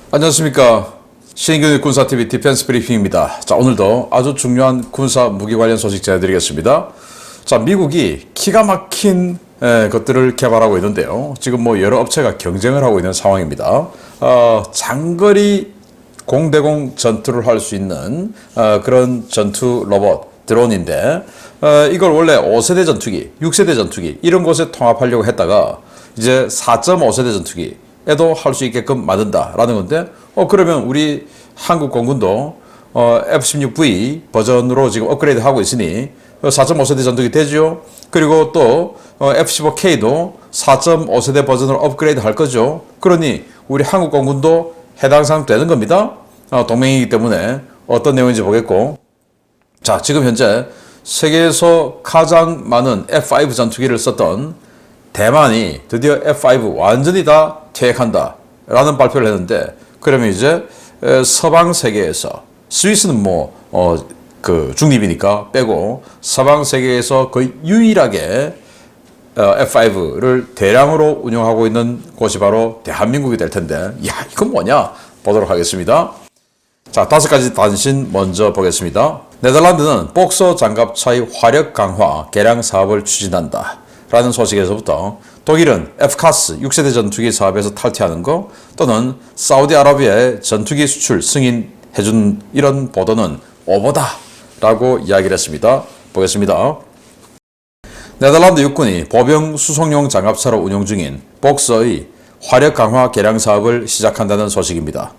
안녕하십니까. 신인균의 군사TV 디펜스 브리핑입니다. 자, 오늘도 아주 중요한 군사 무기 관련 소식 전해드리겠습니다. 자, 미국이 기가 막힌 것들을 개발하고 있는데요. 지금 여러 업체가 경쟁을 하고 있는 상황입니다. 장거리 공대공 전투를 할 수 있는 그런 전투 로봇 드론인데, 이걸 원래 5세대 전투기, 6세대 전투기 이런 곳에 통합하려고 했다가 이제 4.5세대 전투기에도 할 수 있게끔 만든다라는 건데, 그러면 우리 한국 공군도 F-16V 버전으로 지금 업그레이드 하고 있으니 4.5세대 전투기 되죠. 그리고 또 F-15K도 4.5세대 버전으로 업그레이드 할 거죠. 그러니 우리 한국 공군도 해당 사항 되는 겁니다. 동맹이기 때문에 어떤 내용인지 보겠고, 자, 지금 현재 세계에서 가장 많은 F5 전투기를 썼던 대만이 드디어 F5 완전히 다 퇴役한다 라는 발표를 했는데, 그러면 이제 서방 세계에서 스위스는 중립이니까 빼고 서방 세계에서 거의 유일하게 F5를 대량으로 운영하고 있는 곳이 바로 대한민국이 될 텐데, 이건 뭐냐 보도록 하겠습니다. 자, 5가지 단신 먼저 보겠습니다. 네덜란드는 복서 장갑차의 화력 강화 개량 사업을 추진한다 라는 소식에서부터, 독일은 FCAS 6세대 전투기 사업에서 탈퇴하는 거, 또는 사우디아라비아의 전투기 수출 승인해준 이런 보도는 오보다 라고 이야기를 했습니다. 보겠습니다. 네덜란드 육군이 보병 수송용 장갑차로 운용 중인 복서의 화력 강화 개량 사업을 시작한다는 소식입니다.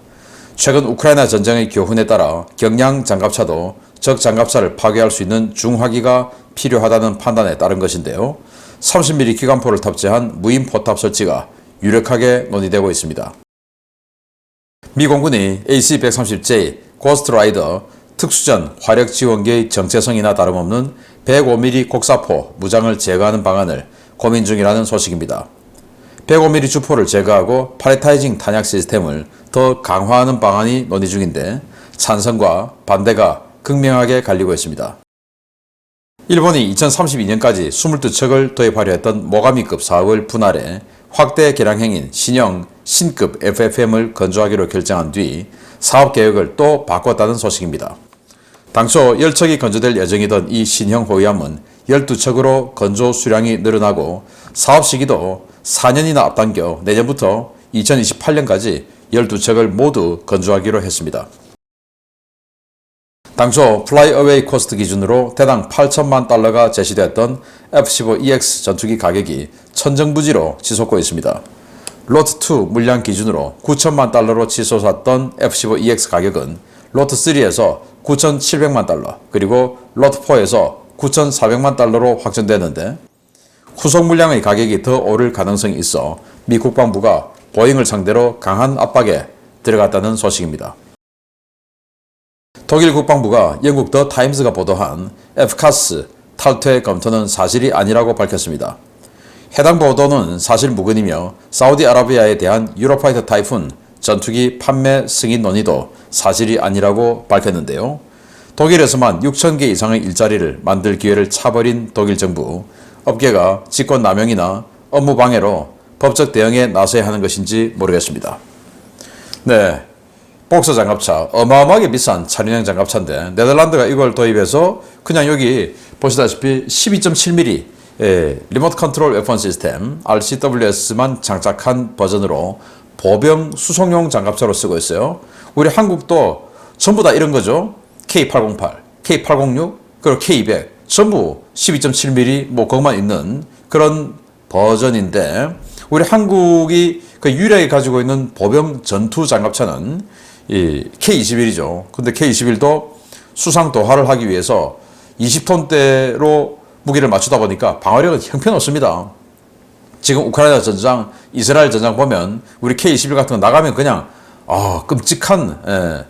최근 우크라이나 전쟁의 교훈에 따라 경량 장갑차도 적 장갑차를 파괴할 수 있는 중화기가 필요하다는 판단에 따른 것인데요. 30mm 기관포를 탑재한 무인 포탑 설치가 유력하게 논의되고 있습니다. 미 공군이 AC-130J 고스트라이더 특수전 화력 지원기의 정체성이나 다름없는 105mm 곡사포 무장을 제거하는 방안을 고민 중이라는 소식입니다. 105mm 주포를 제거하고 파레타이징 탄약 시스템을 더 강화하는 방안이 논의 중인데, 찬성과 반대가 극명하게 갈리고 있습니다. 일본이 2032년까지 22척을 도입하려 했던 모가미급 사업을 분할해 확대 개량형인 신형 신급 FFM을 건조하기로 결정한 뒤 사업 계획을 또 바꿨다는 소식입니다. 당초 10척이 건조될 예정이던 이 신형 호위함은 12척으로 건조 수량이 늘어나고 사업 시기도 4년이나 앞당겨 내년부터 2028년까지 12척을 모두 건조하기로 했습니다. 당초 플라이어웨이 코스트 기준으로 대당 8천만 달러가 제시되었던 F-15EX 전투기 가격이 천정부지로 치솟고 있습니다. 로트2 물량 기준으로 9천만 달러로 치솟았던 F-15EX 가격은 로트3에서 9,700만 달러, 그리고 로트4에서 9,400만 달러로 확정되는데, 후속 물량의 가격이 더 오를 가능성이 있어 미 국방부가 보잉을 상대로 강한 압박에 들어갔다는 소식입니다. 독일 국방부가 영국 더 타임스가 보도한 FCAS 탈퇴 검토는 사실이 아니라고 밝혔습니다. 해당 보도는 사실 무근이며 사우디아라비아에 대한 유로파이터 타이푼 전투기 판매 승인 논의도 사실이 아니라고 밝혔는데요. 독일에서만 6,000개 이상의 일자리를 만들 기회를 차버린 독일 정부, 업계가 직권남용이나 업무방해로 법적 대응에 나서야 하는 것인지 모르겠습니다. 네, 복서 장갑차 어마어마하게 비싼 차륜형 장갑차인데, 네덜란드가 이걸 도입해서 그냥 여기 보시다시피 12.7mm 리모트 컨트롤 웨폰 시스템 RCWS만 장착한 버전으로 보병 수송용 장갑차로 쓰고 있어요. 우리 한국도 전부 다 이런 거죠. K808, K806, 그리고 K200 전부 12.7mm 거기만 있는 그런 버전인데, 우리 한국이 유일하게 가지고 있는 보병 전투 장갑차는 이 K21이죠. 근데 K21도 수상 도하를 하기 위해서 20톤대로 무기를 맞추다 보니까 방어력은 형편없습니다. 지금 우크라이나 전장, 이스라엘 전장 보면 우리 K21 같은 거 나가면 그냥 끔찍한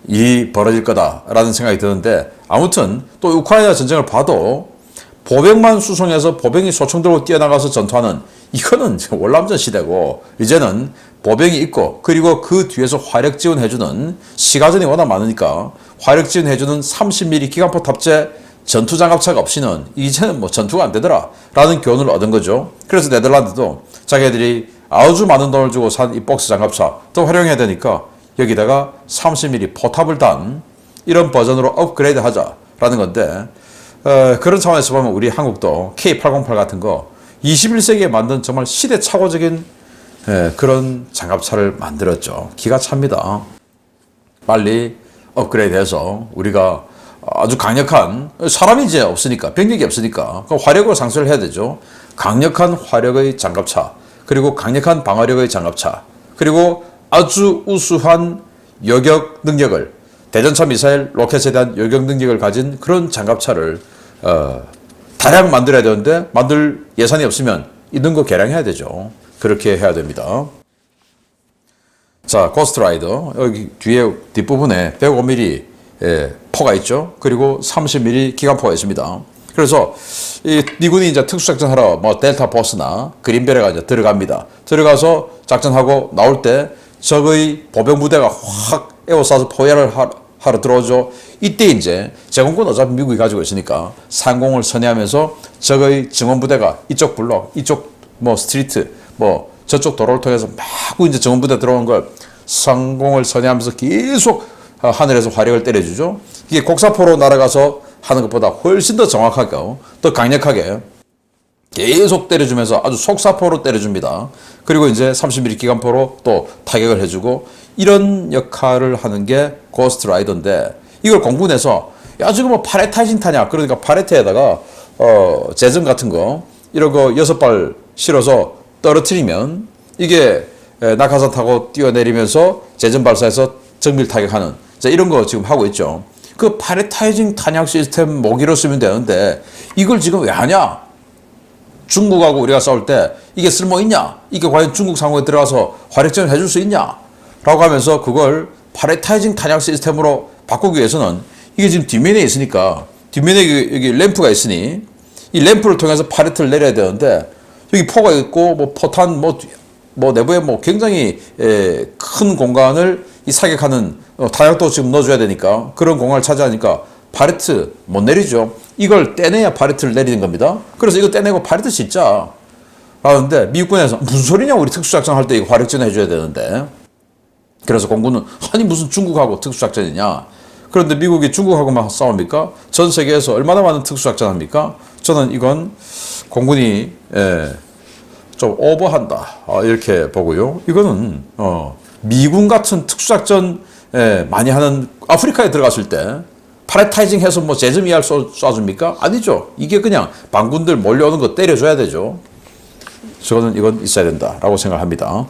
일이 벌어질 거다라는 생각이 드는데, 아무튼 또 우크라이나 전쟁을 봐도 보병만 수송해서 보병이 소총 들고 뛰어나가서 전투하는, 이거는 월남전 시대고, 이제는 보병이 있고, 그리고 그 뒤에서 화력 지원해주는, 시가전이 워낙 많으니까 화력 지원해주는 30mm 기관포 탑재 전투장갑차가 없이는 이제는 전투가 안 되더라 라는 교훈을 얻은 거죠. 그래서 네덜란드도 자기들이 아주 많은 돈을 주고 산 이 복스 장갑차 더 활용해야 되니까 여기다가 30mm 포탑을 단 이런 버전으로 업그레이드 하자라는 건데 그런 차원에서 보면 우리 한국도 K808 같은 거 21세기에 만든 정말 시대착오적인 그런 장갑차를 만들었죠. 기가 찹니다. 빨리 업그레이드해서 우리가 아주 강력한 사람이 이제 없으니까 병력이 없으니까 화력으로 상쇄를 해야 되죠. 강력한 화력의 장갑차 그리고 강력한 방어력의 장갑차 그리고 아주 우수한 요격 능력을 대전차 미사일 로켓에 대한 요격 능력을 가진 그런 장갑차를 다량 만들어야 되는데 만들 예산이 없으면 이런 거 개량해야 되죠. 그렇게 해야 됩니다. 자, 고스트라이더 여기 뒤에 뒷부분에 105mm 포가 있죠. 그리고 30mm 기관포가 있습니다. 그래서 이 미군이 이제 특수작전하러 뭐 델타 포스나 그린벨에가 이제 들어갑니다. 들어가서 작전하고 나올 때 적의 보병 부대가 확 에워싸서 포위를 하러 들어오죠. 이때 이제 제공권 어차피 미국이 가지고 있으니까 상공을 선회하면서 적의 증원 부대가 이쪽 블록, 이쪽 뭐 스트리트, 뭐 저쪽 도로를 통해서 막 이제 증원 부대 들어오는 걸 상공을 선회하면서 계속 하늘에서 화력을 때려주죠. 이게 곡사포로 날아가서 하는 것보다 훨씬 더 정확하게, 더 강력하게 계속 때려주면서 아주 속사포로 때려줍니다. 그리고 이제 30mm 기관포로 또 타격을 해주고 이런 역할을 하는 게 고스트 라이더인데 이걸 공군에서 야 지금 뭐 파레타이징 타냐 그러니까 파레트에다가 재전 같은 거 이런 거 6발 실어서 떨어뜨리면 이게 낙하산 타고 뛰어내리면서 재전 발사해서 정밀 타격하는 이런 거 지금 하고 있죠. 그 파레타이징 탄약 시스템 모기로 쓰면 되는데 이걸 지금 왜 하냐? 중국하고 우리가 싸울 때 이게 쓸모 있냐? 이게 과연 중국 상공에 들어가서 화력전을 해줄 수 있냐? 라고 하면서 그걸 파레타이징 탄약 시스템으로 바꾸기 위해서는 이게 지금 뒷면에 있으니까 뒷면에 여기 램프가 있으니 이 램프를 통해서 파레트를 내려야 되는데 여기 포가 있고 뭐 포탄 뭐 내부에 뭐 굉장히 큰 공간을 이 사격하는 탄약도 지금 넣어줘야 되니까 그런 공간을 차지하니까 파레트 못 내리죠. 이걸 떼내야 파레트를 내리는 겁니다. 그래서 이거 떼내고 파레트 짓자. 라는데 미국군에서 무슨 소리냐 우리 특수작전 할 때 이거 화력전 해줘야 되는데 그래서 공군은 아니 무슨 중국하고 특수작전이냐. 그런데 미국이 중국하고만 싸웁니까? 전 세계에서 얼마나 많은 특수작전 합니까? 저는 이건 공군이 좀 오버한다 이렇게 보고요. 이거는 미군 같은 특수작전 많이 하는 아프리카에 들어갔을 때 파레타이징 해서 뭐 제즈미알 쏴줍니까? 아니죠. 이게 그냥 반군들 몰려오는 거 때려줘야 되죠. 저는 이건 있어야 된다라고 생각합니다.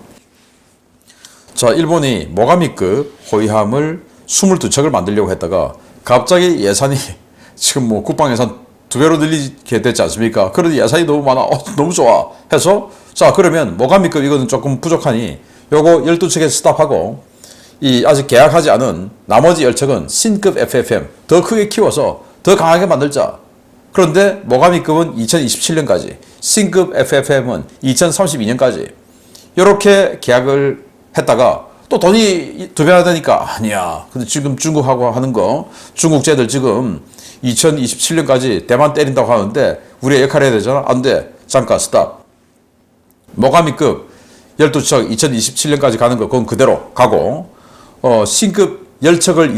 자, 일본이 모가미급 호위함을 22척을 만들려고 했다가 갑자기 예산이 지금 뭐 국방 예산 2배로 늘리게 됐지 않습니까? 그런데 예산이 너무 많아. 너무 좋아. 해서 자, 그러면 모가미급 이거는 조금 부족하니 요거 12척에 스탑하고 이 아직 계약하지 않은 나머지 10척은 신급 FFM 더 크게 키워서 더 강하게 만들자. 그런데 모가미급은 2027년까지, 신급 FFM은 2032년까지 이렇게 계약을 했다가 또 돈이 2배나 되니까 아니야. 근데 지금 중국하고 하는 거 중국제들 지금 2027년까지 대만 때린다고 하는데 우리가 역할을 해야 되잖아. 안 돼. 잠깐 스탑. 모가미급 12척 2027년까지 가는 거 그건 그대로 가고 신급 10척을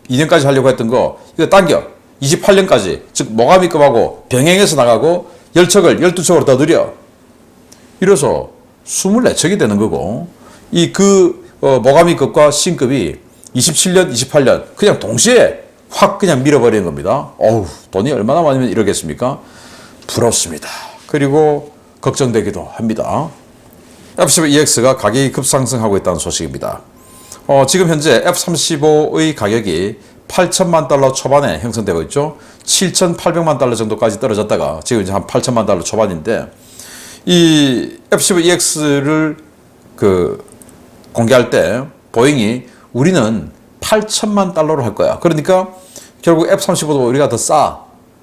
2032년까지 하려고 했던 거 이거 당겨 28년까지 즉 모가미급하고 병행해서 나가고 10척을 12척으로 더 늘려 이래서 24척이 되는 거고 이 모가미급과 신급이 27년 28년 그냥 동시에 확 그냥 밀어버리는 겁니다. 어우 돈이 얼마나 많으면 이러겠습니까? 부럽습니다. 그리고 걱정되기도 합니다. F-15EX가 가격이 급상승하고 있다는 소식입니다. 지금 현재 F-35의 가격이 8천만 달러 초반에 형성되고 있죠. 7,800만 달러 정도까지 떨어졌다가 지금 이제 한 8천만 달러 초반인데 이 F-15EX를 공개할 때 보잉이 우리는 8천만 달러로 할 거야. 그러니까 결국 F-35도 우리가 더 싸.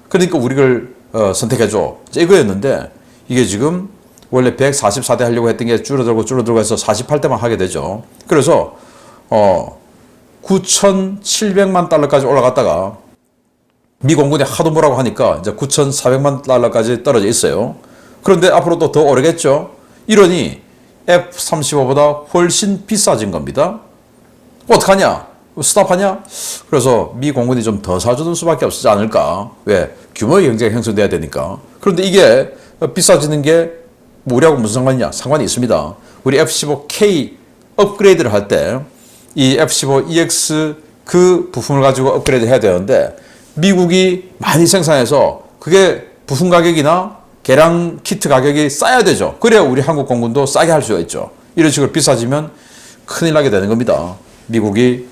그러니까 우리를 선택해줘. 이거였는데 이게 지금 원래 144대 하려고 했던 게 줄어들고 해서 48대만 하게 되죠. 그래서 9,700만 달러까지 올라갔다가 미 공군이 하도 뭐라고 하니까 이제 9,400만 달러까지 떨어져 있어요. 그런데 앞으로도 더 오르겠죠. 이러니 F-35보다 훨씬 비싸진 겁니다. 어떡하냐? 스탑하냐? 그래서 미 공군이 좀 더 사주는 수밖에 없지 않을까? 왜? 규모의 경제가 형성돼야 되니까. 그런데 이게 비싸지는 게 뭐 우리하고 무슨 상관이냐? 상관이 있습니다. 우리 F-15K 업그레이드를 할 때 이 F-15EX 그 부품을 가지고 업그레이드 해야 되는데 미국이 많이 생산해서 그게 부품 가격이나 개량 키트 가격이 싸야 되죠. 그래야 우리 한국 공군도 싸게 할 수가 있죠. 이런 식으로 비싸지면 큰일 나게 되는 겁니다. 미국이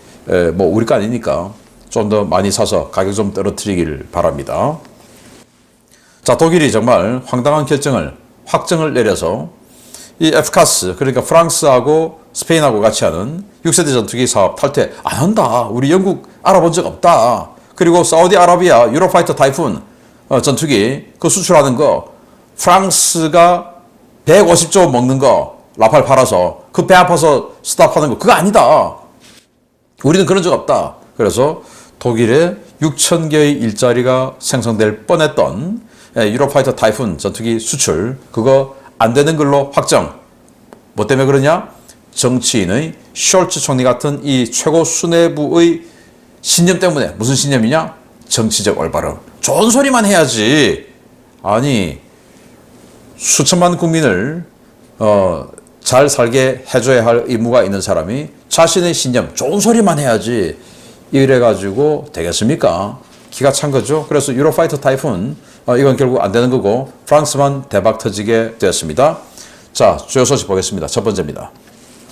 뭐 우리 거 아니니까 좀 더 많이 사서 가격 좀 떨어뜨리길 바랍니다. 자, 독일이 정말 황당한 확정을 내려서 이 FCAS, 그러니까 프랑스하고 스페인하고 같이 하는 6세대 전투기 사업 탈퇴 안 한다. 우리 영국 알아본 적 없다. 그리고 사우디아라비아 유로파이터 타이푼 전투기 그 수출하는 거 프랑스가 150조 먹는 거 라팔 팔아서 그 배 아파서 스탑하는 거 그거 아니다. 우리는 그런 적 없다. 그래서 독일에 6천 개의 일자리가 생성될 뻔했던 유로파이터 타이푼 전투기 수출 그거 안 되는 걸로 확정. 뭐 때문에 그러냐? 정치인의 숄츠 총리 같은 이 최고 수뇌부의 신념 때문에. 무슨 신념이냐? 정치적 올바름. 좋은 소리만 해야지. 아니 수천만 국민을 잘 살게 해줘야 할 의무가 있는 사람이 자신의 신념 좋은 소리만 해야지 이래가지고 되겠습니까? 기가 찬 거죠. 그래서 유로파이터 타이푼 이건 결국 안 되는 거고 프랑스만 대박 터지게 되었습니다. 자, 주요 소식 보겠습니다. 첫 번째입니다.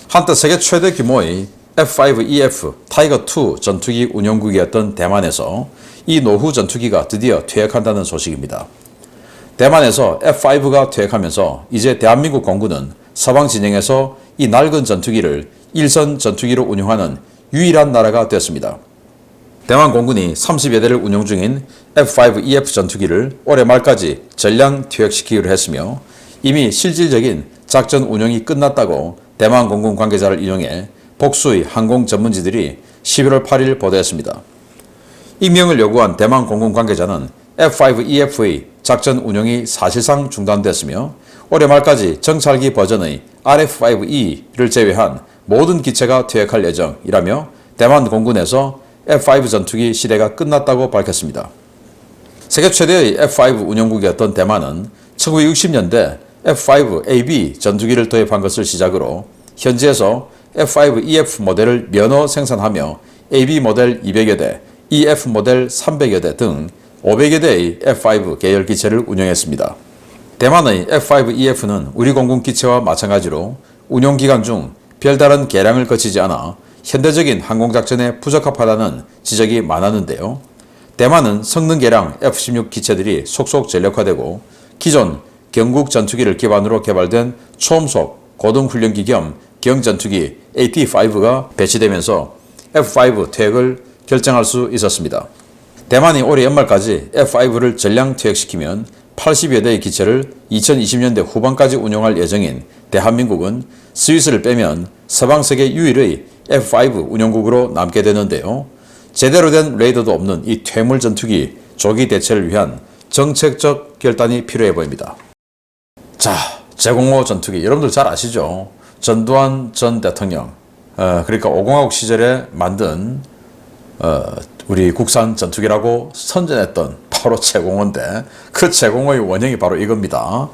한때 세계 최대 규모의 F-5EF 타이거2 전투기 운용국이었던 대만에서 이 노후 전투기가 드디어 퇴역한다는 소식입니다. 대만에서 F-5가 퇴역하면서 이제 대한민국 공군은 서방 진영에서 이 낡은 전투기를 일선 전투기로 운용하는 유일한 나라가 되었습니다. 대만 공군이 30여 대를 운용 중인 F-5EF 전투기를 올해 말까지 전량 퇴역시키기로 했으며 이미 실질적인 작전 운용이 끝났다고 대만 공군 관계자를 인용해 복수의 항공 전문지들이 11월 8일 보도했습니다. 익명을 요구한 대만 공군 관계자는 F-5EF의 작전 운용이 사실상 중단됐으며 올해 말까지 정찰기 버전의 RF-5E를 제외한 모든 기체가 퇴역할 예정이라며 대만 공군에서 F-5 전투기 시대가 끝났다고 밝혔습니다. 세계 최대의 F-5 운용국이었던 대만은 1960년대 F-5AB 전투기를 도입한 것을 시작으로 현지에서 F-5EF 모델을 면허 생산하며 AB 모델 200여 대, EF 모델 300여 대 등 500여 대의 F-5 계열 기체를 운영했습니다. 대만의 F-5EF는 우리 공군 기체와 마찬가지로 운용 기간 중 별다른 개량을 거치지 않아 현대적인 항공작전에 부적합하다는 지적이 많았는데요. 대만은 성능 개량 F-16 기체들이 속속 전력화되고 기존 경국 전투기를 기반으로 개발된 초음속 고등훈련기 겸 경전투기 AT-5가 배치되면서 F-5 퇴역을 결정할 수 있었습니다. 대만이 올해 연말까지 F-5를 전량 퇴역시키면 80여 대의 기체를 2020년대 후반까지 운용할 예정인 대한민국은 스위스를 빼면 서방세계 유일의 F-5 운용국으로 남게 되는데요. 제대로 된 레이더도 없는 이 퇴물 전투기 조기 대체를 위한 정책적 결단이 필요해 보입니다. 자, 제05 전투기 여러분들 잘 아시죠? 전두환 전 대통령 그러니까 5공화국 시절에 만든 우리 국산 전투기라고 선전했던 바로 제05인데 그 제05의 원형이 바로 이겁니다.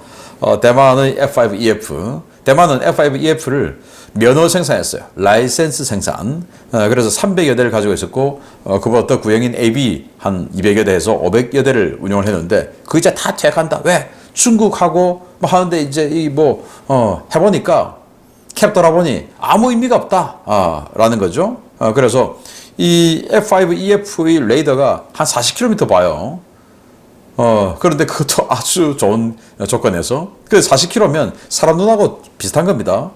대만의 F-5EF 대만은 F-5EF를 면허 생산했어요. 라이센스 생산. 그래서 300여 대를 가지고 있었고 그보다 더 구형인 AB 한 200여 대에서 500여 대를 운영을 했는데 그 이제 다 퇴역한다. 왜? 중국하고 뭐 하는데 이제 해보니까 캡 돌아보니 아무 의미가 없다. 라는 거죠. 그래서 이 F-5EF의 레이더가 한 40km 봐요. 그런데 그것도 아주 좋은 조건에서 그 40km면 사람 눈하고 비슷한 겁니다.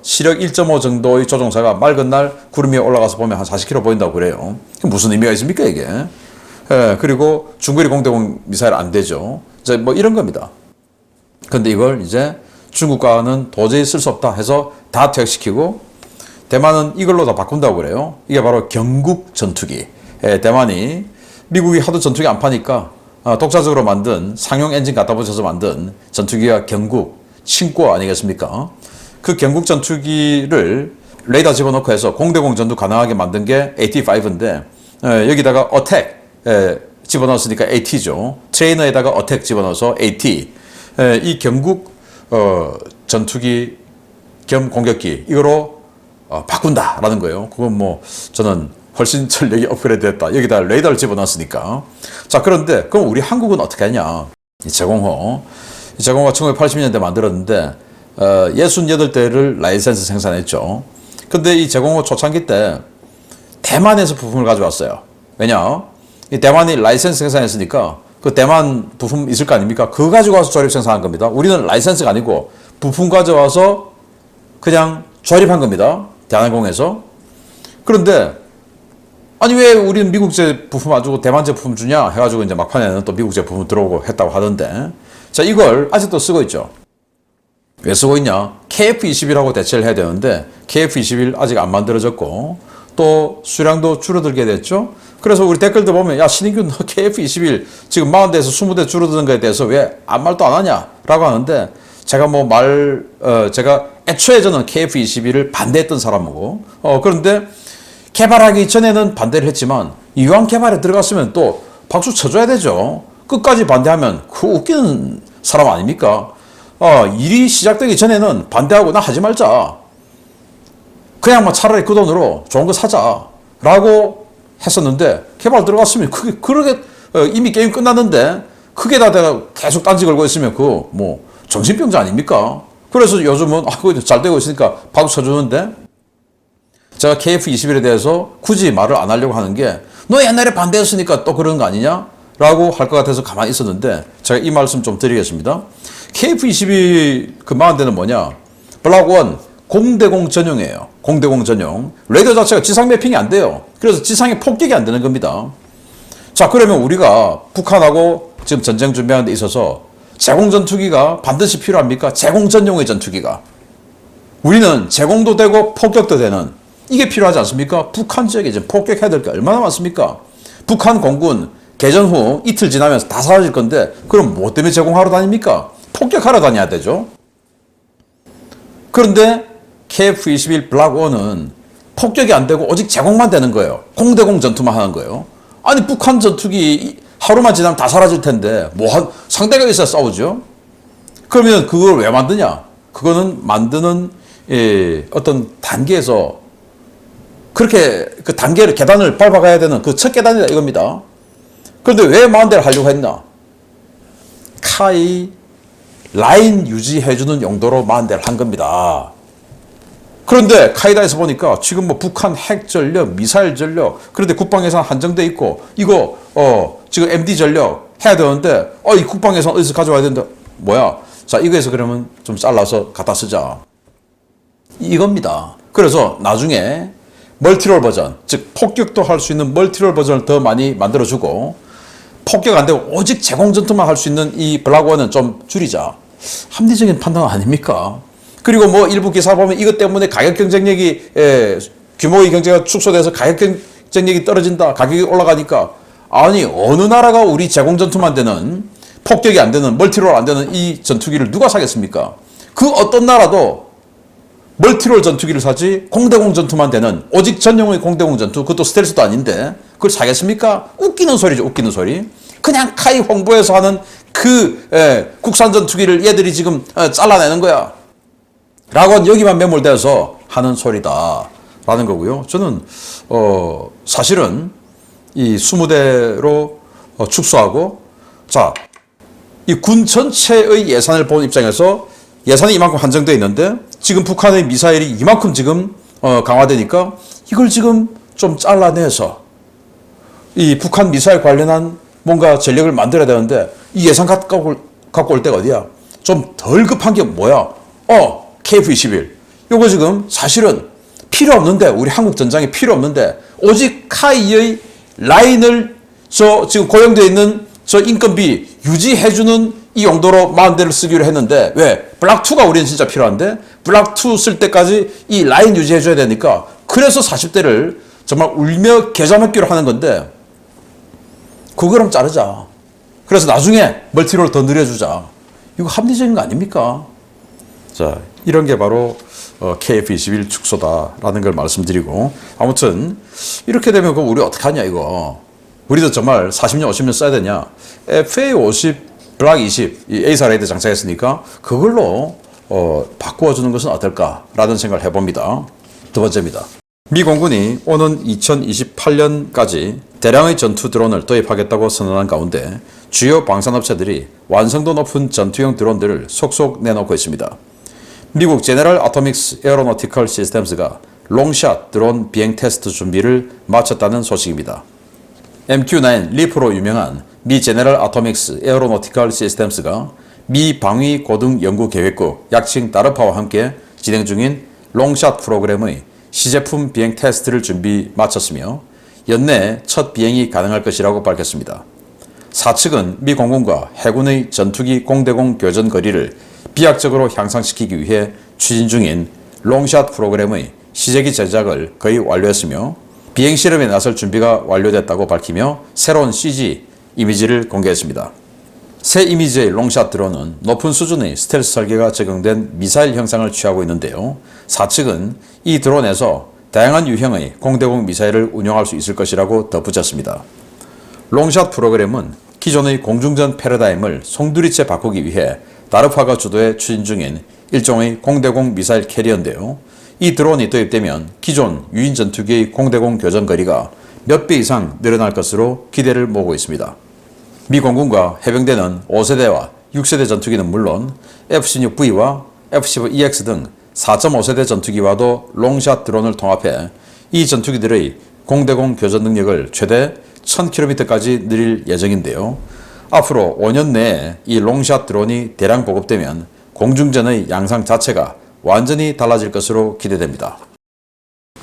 시력 1.5 정도의 조종사가 맑은 날 구름 위에 올라가서 보면 한 40km 보인다고 그래요. 무슨 의미가 있습니까 이게? 그리고 중거리 공대공 미사일 안 되죠. 이제 뭐 이런 겁니다. 근데 이걸 이제 중국과는 도저히 쓸 수 없다 해서 다 퇴역시키고 대만은 이걸로 다 바꾼다고 그래요. 이게 바로 경국 전투기. 대만이 미국이 하도 전투기 안 파니까 독자적으로 만든 상용 엔진 갖다 붙여서 만든 전투기가 경국, 친구 아니겠습니까? 그 경국 전투기를 레이더 집어넣고 해서 공대공 전투 가능하게 만든 게 AT-5인데 여기다가 어택 집어넣었으니까 AT죠. 트레이너에다가 어택 집어넣어서 AT. 이 경국 전투기 겸 공격기 이거로 바꾼다라는 거예요. 그건 뭐 저는 훨씬 전력이 업그레이드 됐다. 여기다 레이더를 집어넣었으니까. 자, 그런데 그럼 우리 한국은 어떻게 하냐? 이 제공호가 1980년대 만들었는데 68대를 라이센스 생산했죠. 근데 이 제공호 초창기 때 대만에서 부품을 가져왔어요. 왜냐? 이 대만이 라이센스 생산했으니까 그 대만 부품 있을 거 아닙니까? 그거 가지고 와서 조립 생산한 겁니다. 우리는 라이센스가 아니고 부품 가져와서 그냥 조립한 겁니다. 대한항공에서. 그런데 아니 왜 우리는 미국제 부품 안 주고 대만제 부품 주냐 해가지고 이제 막판에는 또 미국제 부품 들어오고 했다고 하던데, 자, 이걸 아직도 쓰고 있죠. 왜 쓰고 있냐? KF-21하고 대체를 해야 되는데 KF-21 아직 안 만들어졌고 또 수량도 줄어들게 됐죠. 그래서 우리 댓글도 보면 야 신인균 너 KF-21 지금 40대에서 20대 줄어드는 거에 대해서 왜 아무 말도 안 하냐 라고 하는데, 제가 제가 애초에 저는 KF-21을 반대했던 사람이고 그런데 개발하기 전에는 반대를 했지만 이왕 개발에 들어갔으면 또 박수 쳐줘야 되죠. 끝까지 반대하면 그 웃기는 사람 아닙니까? 일이 시작되기 전에는 반대하고 나 하지 말자. 그냥 뭐 차라리 그 돈으로 좋은 거 사자. 라고 했었는데 개발 들어갔으면 그렇게 이미 게임 끝났는데 그게 다 내가 계속 딴지 걸고 있으면 그거 뭐 정신병자 아닙니까? 그래서 요즘은 잘 되고 있으니까 박수 쳐주는데, 제가 KF-21에 대해서 굳이 말을 안 하려고 하는 게 너 옛날에 반대했으니까 또 그런 거 아니냐? 라고 할 것 같아서 가만히 있었는데 제가 이 말씀 좀 드리겠습니다. KF-22 그 40대는 뭐냐? 블락1 공대공 전용이에요. 공대공 전용. 레이더 자체가 지상 매핑이 안 돼요. 그래서 지상에 폭격이 안 되는 겁니다. 자, 그러면 우리가 북한하고 지금 전쟁 준비하는 데 있어서 제공 전투기가 반드시 필요합니까? 제공 전용의 전투기가. 우리는 제공도 되고 폭격도 되는 이게 필요하지 않습니까? 북한 지역에 지금 폭격해야 될 게 얼마나 많습니까? 북한 공군 개전 후 이틀 지나면서 다 사라질 건데 그럼 뭐 때문에 제공하러 다닙니까? 폭격하러 다녀야 되죠. 그런데 KF-21 블락1은 폭격이 안 되고 오직 제공만 되는 거예요. 공대공 전투만 하는 거예요. 아니 북한 전투기 하루만 지나면 다 사라질 텐데 상대가 있어야 싸우죠. 그러면 그걸 왜 만드냐? 그거는 만드는 어떤 단계에서 그렇게 그 단계를 계단을 밟아가야 되는 그 첫 계단이다 이겁니다. 그런데 왜 40대를 하려고 했나? 카이 라인 유지해주는 용도로 40대를 한 겁니다. 그런데 카이다에서 보니까 지금 뭐 북한 핵 전력, 미사일 전력, 그런데 국방 예산 한정돼 있고 이거 지금 MD 전력 해야 되는데 이 국방 예산 어디서 가져와야 된다? 뭐야? 자, 이거에서 그러면 좀 잘라서 갖다 쓰자. 이겁니다. 그래서 나중에 멀티롤 버전, 즉 폭격도 할 수 있는 멀티롤 버전을 더 많이 만들어주고 폭격 안 되고 오직 제공 전투만 할 수 있는 이 블락1은 좀 줄이자. 합리적인 판단 아닙니까? 그리고 뭐 일부 기사 보면 이것 때문에 가격 경쟁력이 규모의 경제가 축소돼서 가격 경쟁력이 떨어진다. 가격이 올라가니까 아니 어느 나라가 우리 제공 전투만 되는 폭격이 안 되는 멀티롤 안 되는 이 전투기를 누가 사겠습니까? 그 어떤 나라도 멀티롤 전투기를 사지 공대공 전투만 되는 오직 전용의 공대공 전투, 그것도 스텔스도 아닌데 그걸 사겠습니까? 웃기는 소리죠. 웃기는 소리. 그냥 카이 홍보에서 하는 그 국산 전투기를 얘들이 지금 잘라내는 거야 라고 여기만 매몰돼서 하는 소리다 라는 거고요. 저는 사실은 이 20대로 축소하고, 자, 이 군 전체의 예산을 본 입장에서 예산이 이만큼 한정되어 있는데 지금 북한의 미사일이 이만큼 지금 강화되니까 이걸 지금 좀 잘라내서 이 북한 미사일 관련한 뭔가 전력을 만들어야 되는데 이 예산 갖고 올 때가 어디야? 좀 덜 급한 게 뭐야? KF-21. 요거 지금 사실은 필요 없는데, 우리 한국 전장에 필요 없는데 오직 카이의 라인을 지금 고용되어 있는 저 인건비 유지해주는 이 용도로 40대를 쓰기로 했는데, 왜? 블락2가 우리는 진짜 필요한데 블락2 쓸 때까지 이 라인 유지해줘야 되니까 그래서 40대를 정말 울며 겨자 먹기로 하는 건데 그거랑 자르자. 그래서 나중에 멀티롤 더 늘려주자. 이거 합리적인 거 아닙니까? 자, 이런 게 바로 KF-21 축소다라는 걸 말씀드리고, 아무튼 이렇게 되면 그럼 우리 어떡하냐 이거. 우리도 정말 40년 50년 써야 되냐. FA50 블락 20 이 A사 레이더 장착했으니까 그걸로 바꾸어주는 것은 어떨까라는 생각을 해봅니다. 두 번째입니다. 미 공군이 오는 2028년까지 대량의 전투 드론을 도입하겠다고 선언한 가운데 주요 방산업체들이 완성도 높은 전투용 드론들을 속속 내놓고 있습니다. 미국 제너럴 아토믹스 에어로노티컬 시스템스가 롱샷 드론 비행 테스트 준비를 마쳤다는 소식입니다. MQ-9 리프로 유명한 미 제너럴 아토믹스 에어로노티컬 시스템스가 미 방위 고등 연구 계획국 약칭 다르파와 함께 진행 중인 롱샷 프로그램의 시제품 비행 테스트를 준비 마쳤으며 연내 첫 비행이 가능할 것이라고 밝혔습니다. 사측은 미 공군과 해군의 전투기 공대공 교전 거리를 비약적으로 향상시키기 위해 추진 중인 롱샷 프로그램의 시제기 제작을 거의 완료했으며 비행 실험에 나설 준비가 완료됐다고 밝히며 새로운 CG 이미지를 공개했습니다. 새 이미지의 롱샷 드론은 높은 수준의 스텔스 설계가 적용된 미사일 형상을 취하고 있는데요. 사측은 이 드론에서 다양한 유형의 공대공 미사일을 운용할 수 있을 것이라고 덧붙였습니다. 롱샷 프로그램은 기존의 공중전 패러다임을 송두리째 바꾸기 위해 다르파가 주도해 추진 중인 일종의 공대공 미사일 캐리어인데요. 이 드론이 도입되면 기존 유인 전투기의 공대공 교전 거리가 몇 배 이상 늘어날 것으로 기대를 모으고 있습니다. 미 공군과 해병대는 5세대와 6세대 전투기는 물론 F-16V와 F-15EX 등 4.5세대 전투기와도 롱샷 드론을 통합해 이 전투기들의 공대공 교전 능력을 최대 1000km까지 늘릴 예정인데요. 앞으로 5년 내에 이 롱샷 드론이 대량 보급되면 공중전의 양상 자체가 완전히 달라질 것으로 기대됩니다.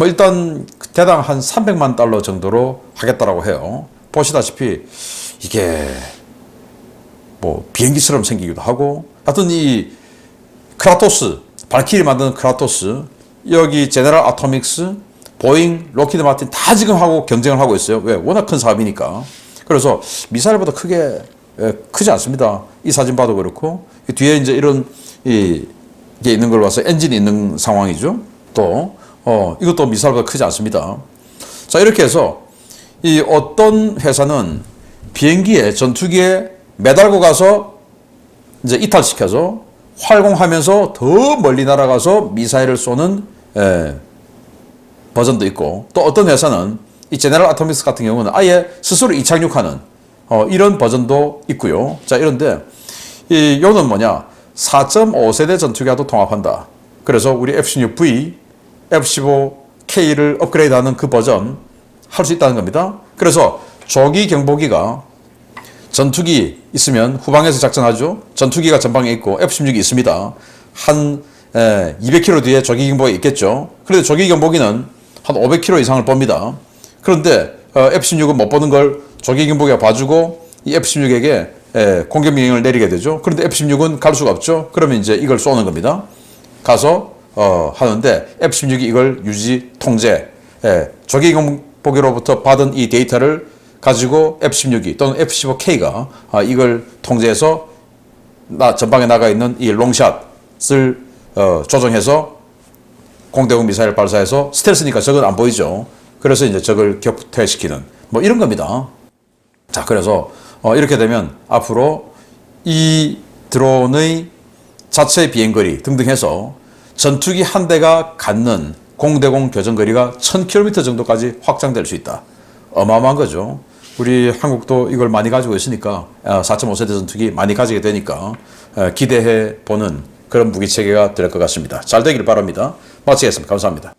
일단 대당 한 300만 달러 정도로 하겠다라고 해요. 보시다시피 이게 비행기처럼 생기기도 하고, 하여튼 이 크라토스, 발키리 만드는 크라토스, 여기 제너럴 아토믹스, 보잉, 로키드 마틴 다 지금 하고 경쟁을 하고 있어요. 왜? 워낙 큰 사업이니까. 그래서 미사일보다 크지 않습니다. 이 사진 봐도 그렇고, 뒤에 이제 이런 이게 있는 걸 봐서 엔진이 있는 상황이죠. 또 이것도 미사일보다 크지 않습니다. 자, 이렇게 해서 이 어떤 회사는 비행기에 전투기에 매달고 가서 이제 이탈시켜서 활공하면서 더 멀리 날아가서 미사일을 쏘는 버전도 있고, 또 어떤 회사는 이 제너럴 아토믹스 같은 경우는 아예 스스로 이착륙하는 이런 버전도 있고요. 자, 이런데 요는 뭐냐? 4.5세대 전투기와도 통합한다. 그래서 우리 F-16V, F-15K를 업그레이드하는 그 버전 할 수 있다는 겁니다. 그래서 조기 경보기가 전투기 있으면 후방에서 작전하죠. 전투기가 전방에 있고 F-16이 있습니다. 한 200km 뒤에 조기 경보기가 있겠죠. 그런데 조기 경보기는 한 500km 이상을 봅니다. 그런데 F-16은 못 보는 걸 조기 경보기가 봐주고 이 F-16에게 공격 명령을 내리게 되죠. 그런데 F-16은 갈 수가 없죠. 그러면 이제 이걸 쏘는 겁니다. 가서 하는데 F-16이 이걸 유지 통제, 조기 경보기로부터 받은 이 데이터를 가지고 F-16이 또는 F-15K가 이걸 통제해서 전방에 나가 있는 이 롱샷을 조정해서 공대공 미사일 발사해서 스텔스니까 적은 안 보이죠. 그래서 이제 적을 격퇴시키는 이런 겁니다. 자, 그래서 이렇게 되면 앞으로 이 드론의 자체 비행거리 등등 해서 전투기 한 대가 갖는 공대공 교전거리가 1000km 정도까지 확장될 수 있다. 어마어마한 거죠. 우리 한국도 이걸 많이 가지고 있으니까 4.5세대 전투기 많이 가지게 되니까 기대해 보는 그런 무기체계가 될 것 같습니다. 잘 되기를 바랍니다. 마치겠습니다. 감사합니다.